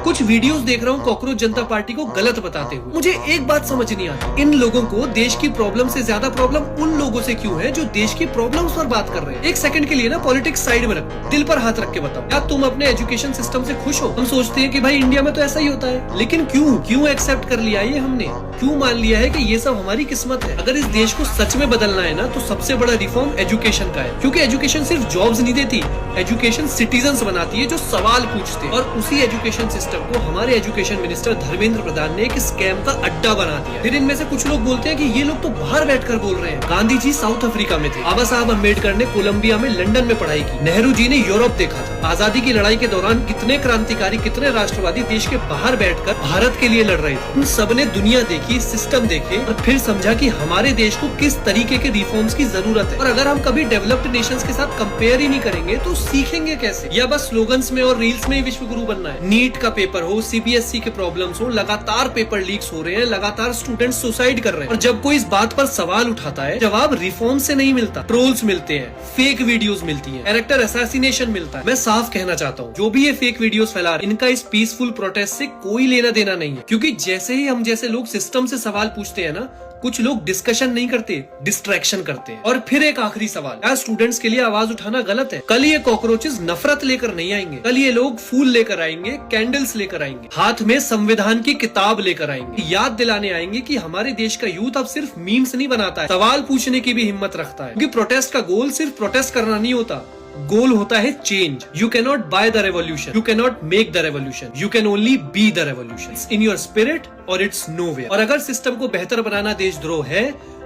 कुछ वीडियोस देख रहा हूँ कॉकरोच जनता पार्टी को गलत बताते हुए। मुझे एक बात समझ नहीं आती, इन लोगों को देश की प्रॉब्लम से ज्यादा प्रॉब्लम उन लोगों से क्यों है जो देश की प्रॉब्लम्स पर बात कर रहे हैं। एक सेकंड के लिए ना पॉलिटिक्स साइड में रखो, दिल पर हाथ रख के बताओ, क्या तुम अपने एजुकेशन सिस्टम से खुश हो? हम सोचते हैं कि भाई इंडिया में तो ऐसा ही होता है, लेकिन क्यों एक्सेप्ट कर लिया ये हमने? क्यों मान लिया है कि ये सब हमारी किस्मत है? अगर इस देश को सच में बदलना है ना, तो सबसे बड़ा रिफॉर्म एजुकेशन का है, क्योंकि एजुकेशन सिर्फ जॉब्स नहीं देती, एजुकेशन सिटीजन्स बनाती है जो सवाल पूछते हैं। और उसी एजुकेशन सिस्टम को हमारे एजुकेशन मिनिस्टर धर्मेंद्र प्रधान ने एक स्कैम का अड्डा बना दिया। फिर इनमें से कुछ लोग बोलते हैं कि ये लोग तो बाहर बैठकर बोल रहे हैं। गांधी जी साउथ अफ्रीका में थे, बाबा साहब अम्बेडकर ने कोलंबिया में, लंदन में पढ़ाई की, नेहरू जी ने यूरोप देखा था। आजादी की लड़ाई के दौरान कितने क्रांतिकारी, कितने राष्ट्रवादी देश के बाहर बैठकर भारत के लिए लड़ रहे थे। उन सबने दुनिया देखी, सिस्टम देखे और फिर समझा कि हमारे देश को किस तरीके के रिफॉर्म्स की जरूरत है। और अगर हम कभी डेवलप्ड नेशंस के साथ कंपेयर ही नहीं करेंगे तो सीखेंगे कैसे? या बस स्लोगन्स में और रील्स में ही विश्व गुरु बनना है? नीट का पेपर हो, सीबीएसई के प्रॉब्लम्स हो, लगातार पेपर लीक्स हो रहे हैं, लगातार स्टूडेंट्स सुसाइड कर रहे हैं, और जब कोई इस बात पर सवाल उठाता है, जवाब रिफॉर्म से नहीं मिलता, ट्रोल्स मिलते हैं, फेक वीडियोस मिलती है, कैरेक्टर असैसिनेशन मिलता है। मैं साफ कहना चाहता हूँ, जो भी ये फेक वीडियोस फैला रहे हैं, इनका इस पीसफुल प्रोटेस्ट से कोई लेना देना नहीं है, क्योंकि जैसे ही हम जैसे लोग सिस्टम से सवाल पूछते हैं ना, कुछ लोग डिस्कशन नहीं करते, डिस्ट्रैक्शन करते हैं। और फिर एक आखिरी सवाल, क्या स्टूडेंट्स के लिए आवाज उठाना गलत है? कल ये कॉकरोचेस नफरत लेकर नहीं आएंगे, कल ये लोग फूल लेकर आएंगे, कैंडल्स लेकर आएंगे, हाथ में संविधान की किताब लेकर आएंगे, याद दिलाने आएंगे कि हमारे देश का यूथ अब सिर्फ मीम्स नहीं बनाता है, सवाल पूछने की भी हिम्मत रखता है। क्योंकि प्रोटेस्ट का गोल सिर्फ प्रोटेस्ट करना नहीं होता, गोल होता है change. You can not by the revolution, you can not make the revolution, you can only be the revolution. It's in your spirit और इट्स नोवेयर। और अगर सिस्टम को बेहतर बनाना देशद्रोह है,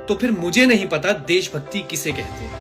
तो फिर मुझे नहीं पता देशभक्ति किसे कहते हैं।